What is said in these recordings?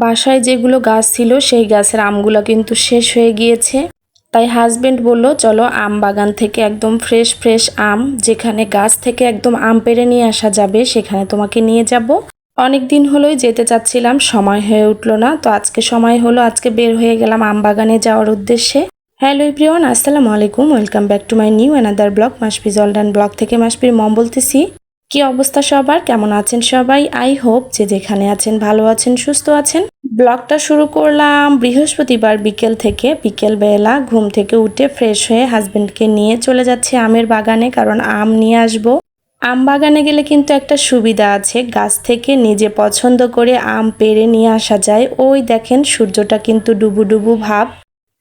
বাসায় যেগুলো গাছ ছিল সেই গাছের আমগুলো কিন্তু শেষ হয়ে গিয়েছে। তাই হাজবেন্ড বলল চলো আম বাগান থেকে একদম ফ্রেশ ফ্রেশ আম, যেখানে গাছ থেকে একদম আম পেড়ে নিয়ে আসা যাবে সেখানে তোমাকে নিয়ে যাব। অনেক দিন হলোই যেতে চাচ্ছিলাম, সময় হয়ে উঠলো না, তো আজকে সময় হলো, আজকে বের হয়ে গেলাম আম বাগানে যাওয়ার উদ্দেশ্যে। হ্যালো এভরিওয়ান, আসসালামু আলাইকুম, welcome back to my new another blog. Masfiz অলডান ব্লগ থেকে মাসফির মম বলতেছি। কি অবস্থা সবার, কেমন আছেন সবাই? আই হোপ যে যেখানে আছেন ভালো আছেন, সুস্থ আছেন। ব্লগটা শুরু করলাম বৃহস্পতিবার বিকেল থেকে। বিকেল বেলা ঘুম থেকে উঠে ফ্রেশ হয়ে হাজবেন্ডকে নিয়ে চলে যাচ্ছি আমের বাগানে, কারণ আম নিয়ে আসবো। আম বাগানে গেলে কিন্তু একটা সুবিধা আছে, গাছ থেকে নিজে পছন্দ করে আম পেড়ে নিয়ে আসা যায়। ওই দেখেন সূর্যটা কিন্তু ডুবু ডুবু ভাব।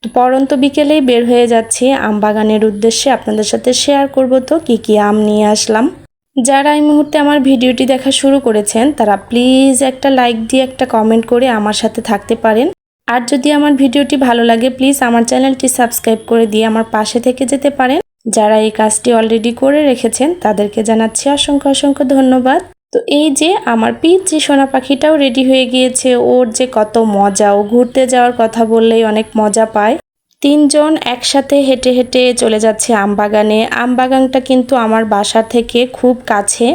পরন্ত বিকেলেই বের হয়ে যাচ্ছি আম বাগানের উদ্দেশ্যে, আপনাদের সাথে শেয়ার করব তো কি আম নিয়ে আসলাম। যারা এই মুহূর্তে আমার ভিডিওটি দেখা শুরু করেছেন তারা প্লিজ একটা লাইক দিয়ে একটা কমেন্ট করে আমার সাথে থাকতে পারেন। আর যদি আমার ভিডিওটি ভালো লাগে প্লিজ আমার চ্যানেলটি সাবস্ক্রাইব করে দিয়ে আমার পাশে থেকে যেতে পারেন। যারা এই কাজটি অলরেডি করে রেখেছেন তাদেরকে জানাচ্ছি অসংখ্য অসংখ্য ধন্যবাদ। তো এই যে আমার পিচ্চি সোনা পাখিটাও রেডি হয়ে গিয়েছে, ওর যে কত মজা, ও ঘুরতে যাওয়ার কথা বললেই অনেক মজা পায়। তিনজন একসাথে হেঁটে হেঁটে চলে যাচ্ছে আম বাগানে। আম বাগানটা কিন্তু আমার বাসা থেকে খুব কাছে।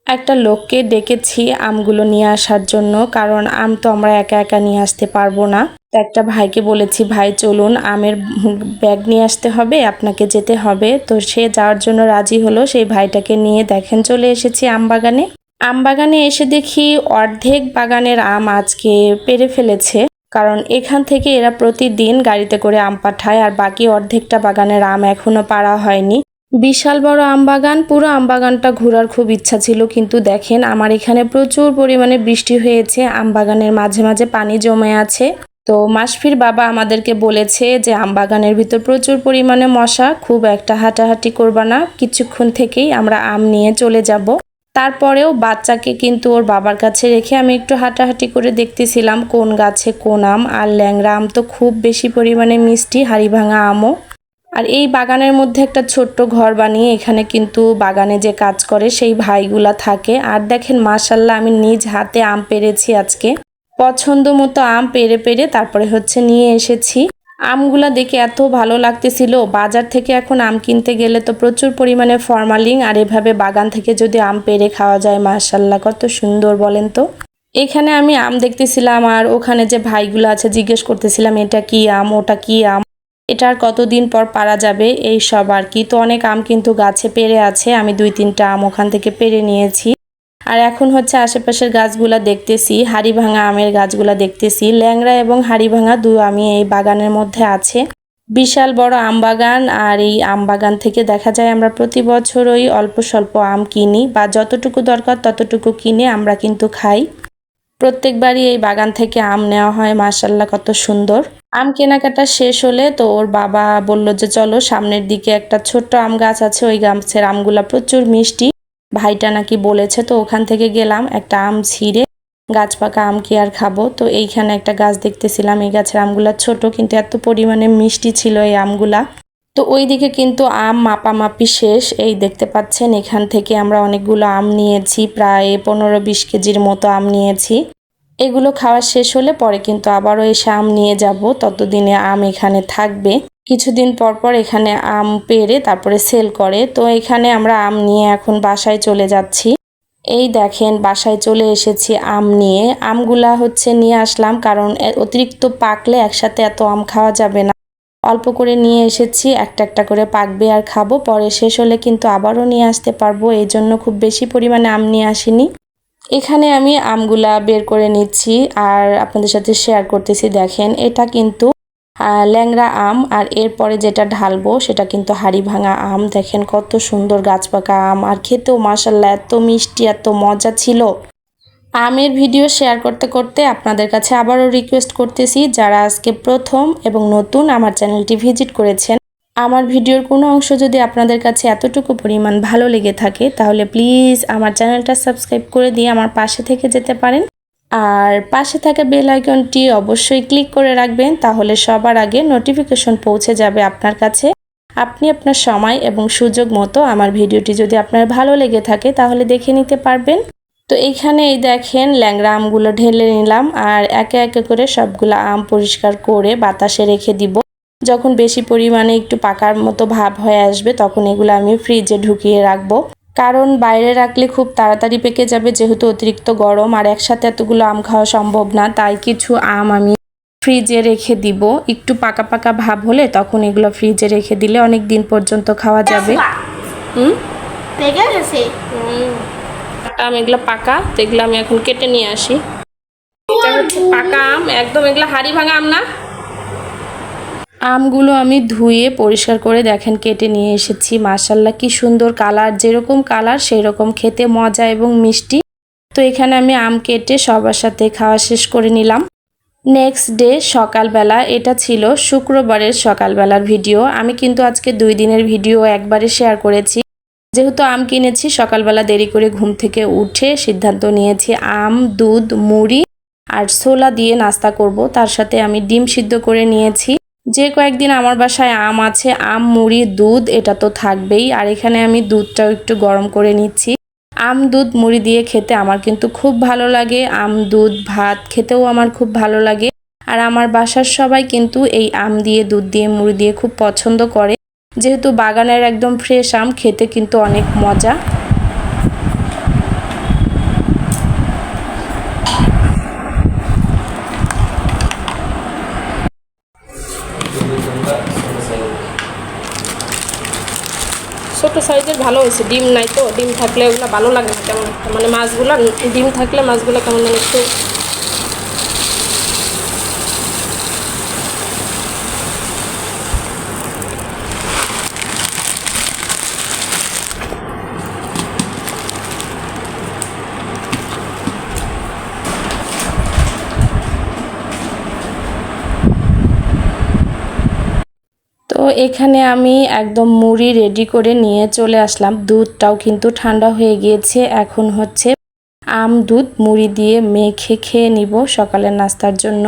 একটা লোককে ডেকেছি আমগুলো নিয়ে আসার জন্য, কারণ আম তো আমরা একা একা নিয়ে আসতে পারবো না। তো একটা ভাইকে বলেছি, ভাই চলুন আমের ব্যাগ নিয়ে আসতে হবে, আপনাকে যেতে হবে। তো সে যাওয়ার জন্য রাজি হলো। সেই ভাইটাকে নিয়ে দেখেন চলে এসেছি আম বাগানে। আম বাগানে এসে দেখি অর্ধেক বাগানের আম আজকে পেরে ফেলেছে, কারণ এখান থেকে এরা প্রতিদিন গাড়িতে করে আম পাঠায়, আর বাকি অর্ধেকটা বাগানের আম এখনো পাড়া হয়নি। বিশাল বড় আম বাগান, পুরো আম বাগানটা ঘোরার খুব ইচ্ছা ছিল, কিন্তু দেখেন আমার এখানে প্রচুর পরিমাণে বৃষ্টি হয়েছে, আম বাগানের মাঝে মাঝে পানি জমে আছে। তো মাসফির বাবা আমাদেরকে বলেছে যে আম বাগানের ভিতর প্রচুর পরিমাণে মশা, খুব একটা হাঁটাহাঁটি করবা না, কিছুক্ষণ থেকেই আমরা আম নিয়ে চলে যাব। তারপরেও বাচ্চাকে কিন্তু ওর বাবার কাছে রেখে আমি একটু হাঁটাহাঁটি করে দেখতেছিলাম কোন গাছে কোন আম। আর ল্যাংড়া আম তো খুব বেশি পরিমাণে মিষ্টি, হাড়ি ভাঙা আমও। আর এই বাগানের মধ্যে একটা ছোট্ট ঘর বানিয়ে এখানে কিন্তু বাগানে যে কাজ করে সেই ভাইগুলা থাকে। আর দেখেন মাশাল্লাহ আমি নিজ হাতে আম পেড়েছি আজকে, পছন্দ মতো আম পেড়ে পেড়ে তারপরে নিয়ে এসেছি। আমগুলা দেখে এত ভালো লাগতেছিল। বাজার থেকে এখন আম কিনতে গেলে তো প্রচুর পরিমাণে ফরমালিন, আর এভাবে বাগান থেকে যদি আম পেড়ে খাওয়া যায় মাশাল্লাহ কত সুন্দর বলেন তো। এখানে আমি আম দেখতেছিলাম আর ওখানে যে ভাইগুলো আছে জিজ্ঞেস করতেছিলাম এটা কি আম, ওটা কি আম, এটা আর কতদিন পর পারা যাবে, এই সব আর কি। তো অনেক আম কিন্তু গাছে পেড়ে আছে, আমি 2-3টা আম ওখান থেকে পেড়ে নিয়েছি। আর এখন আশেপাশের গাছগুলা দেখতেছি, হাড়ি ভাঙা আমের গাছগুলা দেখতেছি। ল্যাংড়া এবং হাড়ি ভাঙা আমি এই বাগানের মধ্যে আছে। বিশাল বড় আম বাগান, আর এই আম বাগান থেকে দেখা যায় আমরা প্রতি বছরই অল্প স্বল্প আম কিনি, বা যতটুকু দরকার ততটুকু কিনে আমরা কিন্তু খাই। প্রত্যেকবারই এই বাগান থেকে আম নেওয়া হয়। মাশাল্লাহ কত সুন্দর। আম কেনাকাটা শেষ হলে তো ওর বাবা বলল যে চলো সামনের দিকে একটা ছোট্ট আম গাছ আছে, ওই গাছের আমগুলা প্রচুর মিষ্টি, ভাইটা নাকি বলেছে। তো ওখান থেকে গেলাম একটা আম ছিঁড়ে, গাছ পাকা আম কি আর খাবো। তো এইখানে একটা গাছ দেখতেছিলাম, এই গাছের আমগুলা ছোট কিন্তু এত পরিমাণে মিষ্টি ছিল এই আমগুলা। তো ওই দিকে কিন্তু আম মাপামাপি শেষ, এই দেখতে পাচ্ছেন এখান থেকে আমরা অনেকগুলো আম নিয়েছি, প্রায় 15-20 কেজির মতো আম নিয়েছি। এগুলো খাওয়া শেষ হলে পরে কিন্তু আবারও এসে আম নিয়ে যাব, ততদিনে আম এখানে থাকবে। কিছুদিন পর পর এখানে আম পেড়ে তারপরে সেল করে। তো এখানে আমরা আম নিয়ে এখন বাসায় চলে যাচ্ছি। এই দেখেন বাসায় চলে এসেছি আম নিয়ে। আমগুলা নিয়ে আসলাম, কারণ অতিরিক্ত পাকলে একসাথে এত আম খাওয়া যাবে না। অল্প করে নিয়ে এসেছি, একটা একটা করে পাকবে আর খাবো, পরে শেষ হলে কিন্তু আবারও নিয়ে আসতে পারবো, এই জন্য খুব বেশি পরিমাণে আম নিয়ে আসিনি। এখানে আমি আমগুলা বের করে নিচ্ছি আর আপনাদের সাথে শেয়ার করতেছি। দেখেন এটা কিন্তু ল্যাংড়া আম, আর এরপরে যেটা ঢালবো সেটা কিন্তু হাড়ি ভাঙা আম। দেখেন কত সুন্দর গাছ পাকা আম, আর খেতেও মাশাল্লাহ এত মিষ্টি, এত মজা ছিল। আমের ভিডিও শেয়ার করতে করতে আপনাদের কাছে আবারও রিকোয়েস্ট করতেছি, যারা আজকে প্রথম এবং নতুন আমার চ্যানেলটি ভিজিট করেছেন, আমার ভিডিওর কোনো অংশ যদি আপনাদের কাছে এতটুকু পরিমাণ ভালো লেগে থাকে তাহলে প্লিজ আমার চ্যানেলটা সাবস্ক্রাইব করে দিয়ে আমার পাশে থেকে যেতে পারেন। আর পাশে থাকা বেল আইকনটি অবশ্যই ক্লিক করে রাখবেন, তাহলে সবার আগে নোটিফিকেশন পৌঁছে যাবে আপনার কাছে। আপনি আপনার সময় এবং সুযোগ মতো আমার ভিডিওটি যদি আপনার ভালো লেগে থাকে তাহলে দেখে নিতে পারবেন। তো এইখানে এই দেখেন ল্যাংড়া আমগুলো ঢেলে নিলাম আর একে একে করে সবগুলো আম পরিষ্কার করে বাতাসে রেখে দিব। যখন বেশি পরিমাণে একটু পাকার মতো ভাব হয়ে আসবে তখন এগুলো আমি ফ্রিজে ঢুকিয়ে রাখবো, কারণ বাইরে রাখলে খুব তাড়াতাড়ি পেকে যাবে যেহেতু অতিরিক্ত গরম আর একসাথে এতগুলো আম খাওয়া সম্ভব না। তাই কিছু আম আমি ফ্রিজে রেখে দিব, একটু পাকা পাকা ভাব হলে তখন এগুলো ফ্রিজে রেখে দিলে অনেক দিন পর্যন্ত খাওয়া যাবে। আম এগুলো পাকা, তো এগুলো আমি এখন কেটে নিয়ে আসি। এটা হচ্ছে পাকা আম, একদম এগুলো হাড়ি ভাঙা আম না। আমগুলো আমি ধুয়ে পরিষ্কার করে দেখেন কেটে নিয়ে এসেছি। মাশাআল্লাহ কি সুন্দর কালার, যেরকম কালার সেই রকম খেতে মজা এবং মিষ্টি। তো এখানে আমি আম কেটে সবার সাথে খাওয়া শেষ করে নিলাম। নেক্সট ডে সকালবেলা, এটা ছিল শুক্রবারের সকালবেলার ভিডিও। আমি কিন্তু আজকে 2 দিনের ভিডিও একবারে শেয়ার করেছি। যেহেতু আম কিনেছি, সকালবেলা দেরি করে ঘুম থেকে উঠে সিদ্ধান্ত নিয়েছি আম, দুধ, মুড়ি আর ছোলা দিয়ে নাস্তা করব। তার সাথে আমি ডিম সিদ্ধ করে নিয়েছি। যে কয়েকদিন আমার বাসায় আম আছে, আম, মুড়ি, দুধ এটা তো থাকবেই। আর এখানে আমি দুধটাও একটু গরম করে নিচ্ছি। আম, দুধ, মুড়ি দিয়ে খেতে আমার কিন্তু খুব ভালো লাগে। আম, দুধ, ভাত খেতেও আমার খুব ভালো লাগে। আর আমার বাসার সবাই কিন্তু এই আম দিয়ে, দুধ দিয়ে, মুড়ি দিয়ে খুব পছন্দ করে। যেহেতু বাগানের একদম ফ্রেশ আম, খেতে কিন্তু অনেক মজা। ছোটো সাইজের ভালো হয়েছে, ডিম নাই তো, ডিম থাকলে ওগুলো ভালো লাগে না কেমন, মানে মাছগুলো ডিম থাকলে মাছগুলো কেমন যেন একটু তো এখানে আমি একদম মুড়ি রেডি করে নিয়ে চলে আসলাম। দুধটাও কিন্তু ঠান্ডা হয়ে গিয়েছে। এখন হচ্ছে আম, দুধ, মুড়ি দিয়ে মেখে খেয়ে নিব সকালের নাস্তার জন্য।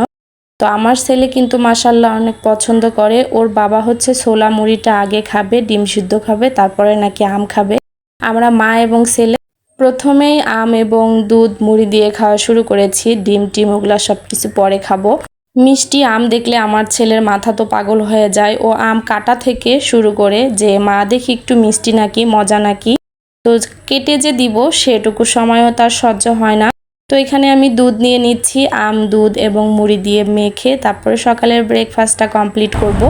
তো আমার ছেলে কিন্তু মাশাআল্লাহ অনেক পছন্দ করে। ওর বাবা হচ্ছে ছোলা মুড়িটা আগে খাবে, ডিম সিদ্ধ খাবে, তারপরে নাকি আম খাবে। আমরা মা এবং ছেলে প্রথমেই আম এবং দুধ, মুড়ি দিয়ে খাওয়া শুরু করেছি। ডিম টিম ওগুলা সব কিছু পরে খাবো। মিষ্টি আম দেখলে আমার ছেলের মাথা তো পাগল হয়ে যায়। ও আম কাটা থেকে শুরু করে যে মা দেখি একটু মিষ্টি নাকি, মজা নাকি। তো কেটে যে দিব সেটুকু সময়ও তার সহ্য হয় না। তো এখানে আমি দুধ নিয়ে নিচ্ছি। আম, দুধ এবং মুড়ি দিয়ে মেখে তারপরে সকালের ব্রেকফাস্টটা কমপ্লিট করব।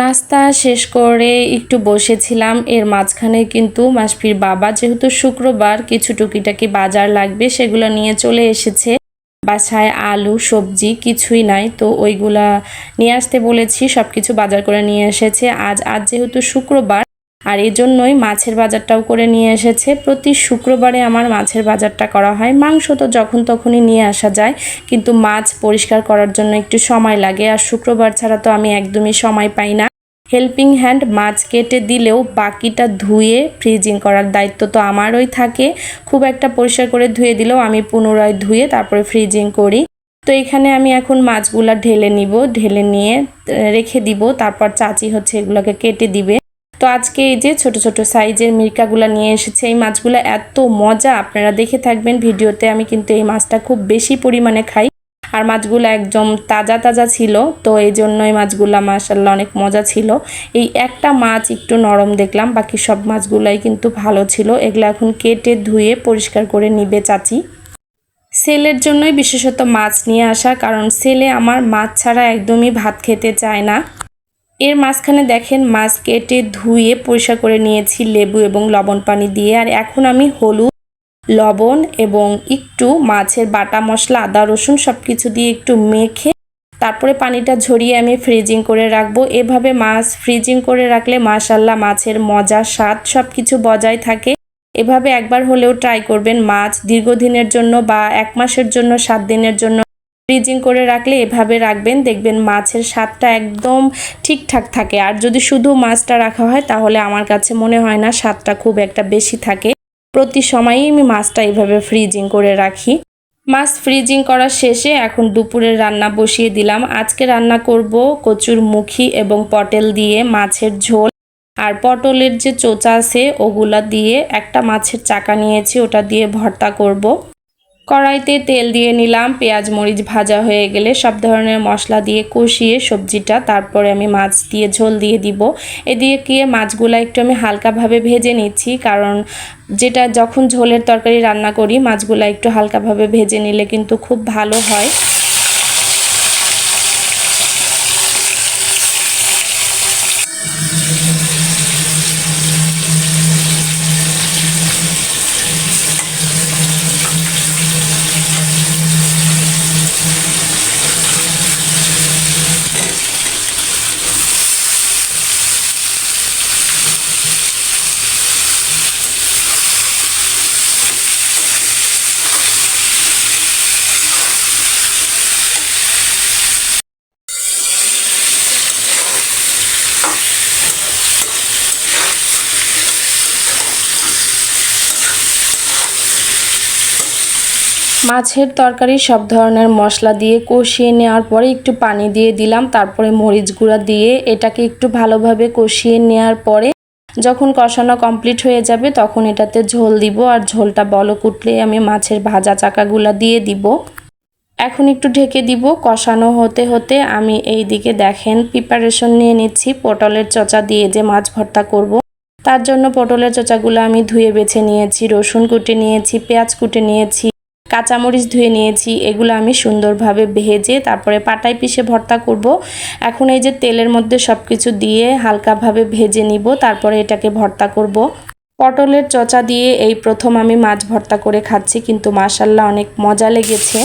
নাস্তা শেষ করে একটু বসেছিলাম। এর মাঝখানে কিন্তু মাসফির বাবা যেহেতু শুক্রবার কিছু টুকিটাকি বাজার লাগবে সেগুলো নিয়ে চলে এসেছে। বাসায় আলু, সবজি কিছুই নাই, তো ওইগুলা নিয়ে আসতে বলেছি, সব কিছু বাজার করে নিয়ে এসেছে। আজ যেহেতু শুক্রবার আর এই জন্যই মাছের বাজারটাও করে নিয়ে এসেছে। প্রতি শুক্রবারে আমার মাছের বাজারটা করা হয়। মাংস তো যখন তখনই নিয়ে আসা যায়, কিন্তু মাছ পরিষ্কার করার জন্য একটু সময় লাগে। আর শুক্রবার ছাড়া তো আমি একদমই সময় পাই না। হেল্পিং হ্যান্ড মাছ কেটে দিলেও বাকিটা ধুয়ে ফ্রিজিং করার দায়িত্ব তো আমারই থাকে। খুব একটা পরিষ্কার করে ধুয়ে দিলেও আমি পুনরায় ধুয়ে তারপরে ফ্রিজিং করি। তো এখানে আমি এখন মাছগুলা ঢেলে নিব, ঢেলে নিয়ে রেখে দিব। তারপর চাচি হচ্ছে এগুলোকে কেটে দিবে। তো আজকে এই যে ছোট ছোট সাইজের মিরকাগুলা নিয়ে এসেছে। এই মাছগুলো এত মজা, আপনারা দেখে থাকবেন ভিডিওতে। আমি কিন্তু এই মাছটা খুব বেশি পরিমাণে খাই। আর মাছগুলো একদম তাজা তাজা ছিল, তো এই জন্যই মাছগুলা মাশাআল্লাহ অনেক মজা ছিল। এই একটা মাছ একটু নরম দেখলাম, বাকি সব মাছগুলাই কিন্তু ভালো ছিল। এগুলো এখন কেটে ধুয়ে পরিষ্কার করে নিবে চাচি। ছেলের জন্যই বিশেষত মাছ নিয়ে আসা, কারণ ছেলে আমার মাছ ছাড়া একদমই ভাত খেতে চায় না। এর মাঝখানে দেখেন মাছ কেটে ধুয়ে পরিষ্কার করে নিয়েছি লেবু এবং লবণ পানি দিয়ে। আর এখন আমি হলুদ, লবণ এবং একটু মাছের বাটা মশলা, আদা, রসুন সব কিছু দিয়ে একটু মেখে তারপরে পানিটা ঝরিয়ে আমি ফ্রিজিং করে রাখবো। এভাবে মাছ ফ্রিজিং করে রাখলে মাশাআল্লাহ মাছের মজা স্বাদ সব কিছু বজায় থাকে। এভাবে একবার হলেও ট্রাই করবেন। মাছ দীর্ঘদিনের জন্য বা 1 মাসের জন্য 7 দিনের জন্য ফ্রিজিং করে রাখলে এভাবে রাখবেন, দেখবেন মাছের স্বাদটা একদম ঠিকঠাক থাকে। আর যদি শুধু মাছটা রাখা হয় তাহলে আমার কাছে মনে হয় না স্বাদটা খুব একটা বেশি থাকে। প্রতি সময়ই আমি মাছটা এভাবে ফ্রিজিং করে রাখি। মাছ ফ্রিজিং করা শেষে এখন দুপুরের রান্না বসিয়ে দিলাম। আজকে রান্না করব কচুর মুখী এবং পটল দিয়ে মাছের ঝোল। আর পটলের যে চোচা আছে ওগুলা দিয়ে একটা মাছের চাকা নিয়েছি, ওটা দিয়ে ভর্তা করব। কড়াইতে তেল দিয়ে নিলাম, পেঁয়াজ মরিচ ভাজা হয়ে গেলে সব ধরনের মশলা দিয়ে কষিয়ে সবজিটা তারপরে আমি মাছ দিয়ে ঝোল দিয়ে দিব। এদিকে মাছগুলো একটু আমি হালকাভাবে ভেজে নিচ্ছি, কারণ যেটা যখন ঝোলের তরকারি রান্না করি মাছগুলো একটু হালকাভাবে ভেজে নিলে কিন্তু খুব ভালো হয়। মাছের তরকারি সব ধরনের মশলা দিয়ে কষিয়ে নেওয়ার পরে একটু পানি দিয়ে দিলাম, তারপরে মরিচ গুঁড়া দিয়ে এটাকে একটু ভালোভাবে কষিয়ে নেওয়ার পরে যখন কষানো কমপ্লিট হয়ে যাবে তখন এটাতে ঝোল দিব। আর ঝোলটা বলক উঠলে আমি মাছের ভাজা চাকাগুলা দিয়ে দিব। এখন একটু ঢেকে দিব। কষানো হতে হতে আমি এই দিকে দেখেন প্রিপারেশন নিয়ে নিচ্ছি পটলের চচা দিয়ে যে মাছ ভর্তা করব। তার জন্য পটলের চচাগুলো আমি ধুয়ে বেছে নিয়েছি, রসুন কুটে নিয়েছি, পেঁয়াজ কুটে নিয়েছি, কাঁচামরিচ ধুয়ে নিয়েছি। এগুলো আমি সুন্দরভাবে ভেজে তারপরে পাটায় পিষে ভর্তা করব। এখন এই যে তেলের মধ্যে সব কিছু দিয়ে হালকাভাবে ভেজে নিব, তারপরে এটাকে ভর্তা করব। পটলের চচা দিয়ে এই প্রথম আমি মাছ ভর্তা করে খাচ্ছি, কিন্তু মাশাআল্লাহ অনেক মজা লেগেছে।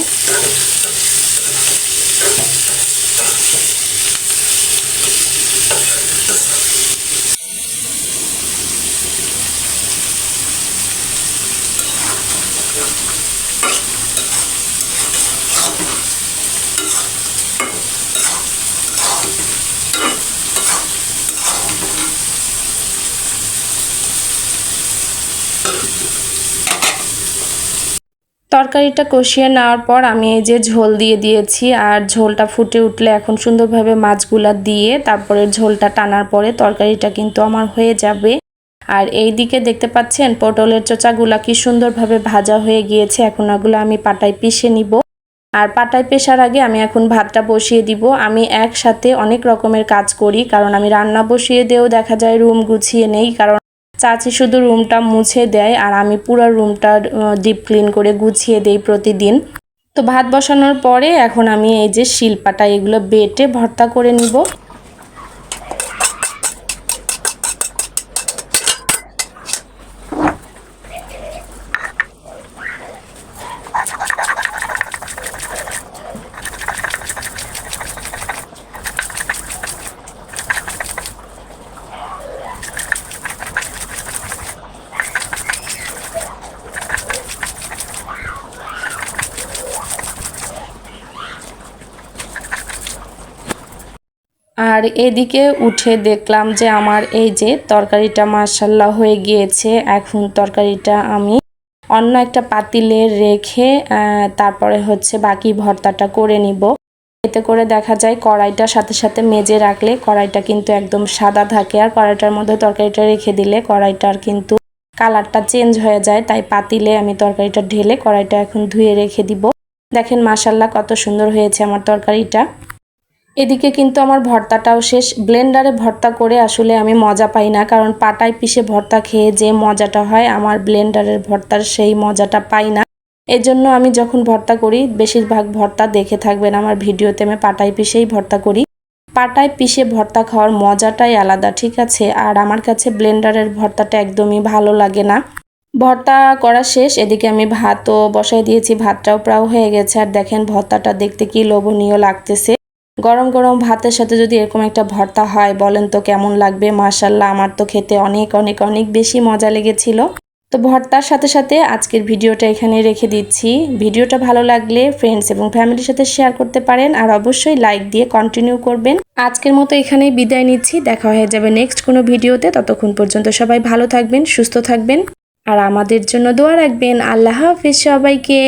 তরকারিটা কষিয়ে নেওয়ার পর আমি এই যে ঝোল দিয়ে দিয়েছি, আর ঝোলটা ফুটে উঠলে এখন সুন্দরভাবে মাছগুলা দিয়ে তারপরে ঝোলটা টানার পরে তরকারিটা কিন্তু আমার হয়ে যাবে। আর এই দিকে দেখতে পাচ্ছেন পটলের চোচাগুলা কি সুন্দরভাবে ভাজা হয়ে গিয়েছে। এখন ওগুলো আমি পাটায় পিষে নিব। আর পাটায় পেশার আগে আমি এখন ভাতটা বসিয়ে দিব। আমি একসাথে অনেক রকমের কাজ করি, কারণ আমি রান্না বসিয়ে দিয়েও দেখা যায় রুম গুছিয়ে নেই, কারণ চাচি শুধু রুমটা মুছে দেয় আর আমি পুরো রুমটা ডিপ ক্লিন করে গুছিয়ে দেই প্রতিদিন। তো ভাত বসানোর পরে এখন আমি এই যে শিলপাটা এগুলো বেটে ভর্তা করে নিব। আর এদিকে উঠে দেখলাম যে আমার এই যে তরকারিটা মাশাআল্লাহ হয়ে গিয়েছে। এখন তরকারিটা আমি অন্য একটা পাতিলে রেখে তারপরে হচ্ছে বাকি ভর্তাটা করে নিব। এতে করে দেখা যায় কড়াইটার সাথে সাথে মেজে রাখলে কড়াইটা কিন্তু একদম সাদা থাকে, আর কড়াইটার মধ্যে তরকারিটা রেখে দিলে কড়াইটার কিন্তু কালারটা চেঞ্জ হয়ে যায়। তাই পাতিলে আমি তরকারিটা ঢেলে কড়াইটা এখন ধুয়ে রেখে দিব। দেখেন মাশাআল্লাহ কত সুন্দর হয়েছে আমার তরকারিটা। এদিকে কিন্তু আমার ভর্তাটাও শেষ। ব্লেন্ডারে ভর্তা করে আসলে আমি মজা পাই না, কারণ পাটায় পিষে ভর্তা খেয়ে যে মজাটা হয় আমার ব্লেন্ডারের ভর্তার সেই মজাটা পাই না। এজন্য আমি যখন ভর্তা করি বেশিরভাগ ভর্তা দেখে থাকবেন আমার ভিডিওতে আমি পাটায় পিষেই ভর্তা করি। পাটায় পিষে ভর্তা খাওয়ার মজাটাই আলাদা, ঠিক আছে। আর আমার কাছে ব্লেন্ডারের ভর্তাটা একদমই ভালো লাগে না। ভর্তা করা শেষ। এদিকে আমি ভাতও বসাই দিয়েছি, ভাতটাও প্রায় হয়ে গেছে। আর দেখেন ভর্তাটা দেখতে কি লোভনীয় লাগতেছে। গরম গরম ভাতের সাথে যদি এরকম একটা ভর্তা হয় বলেন তো কেমন লাগবে। মাশাআল্লাহ, আমার তো খেতে অনেক অনেক অনেক বেশি মজা লেগেছিল। তো ভর্তার সাথে সাথে আজকের ভিডিওটা এখানে রেখে দিচ্ছি। ভিডিওটা ভালো লাগলে ফ্রেন্ডস এবং ফ্যামিলির সাথে শেয়ার করতে পারেন, আর অবশ্যই লাইক দিয়ে কন্টিনিউ করবেন। আজকের মতো এখানেই বিদায় নিচ্ছি, দেখা হয়ে যাবে নেক্সট কোনো ভিডিওতে। ততক্ষণ পর্যন্ত সবাই ভালো থাকবেন, সুস্থ থাকবেন, আর আমাদের জন্য দোয়া রাখবেন। আল্লাহ হাফেজ সবাইকে।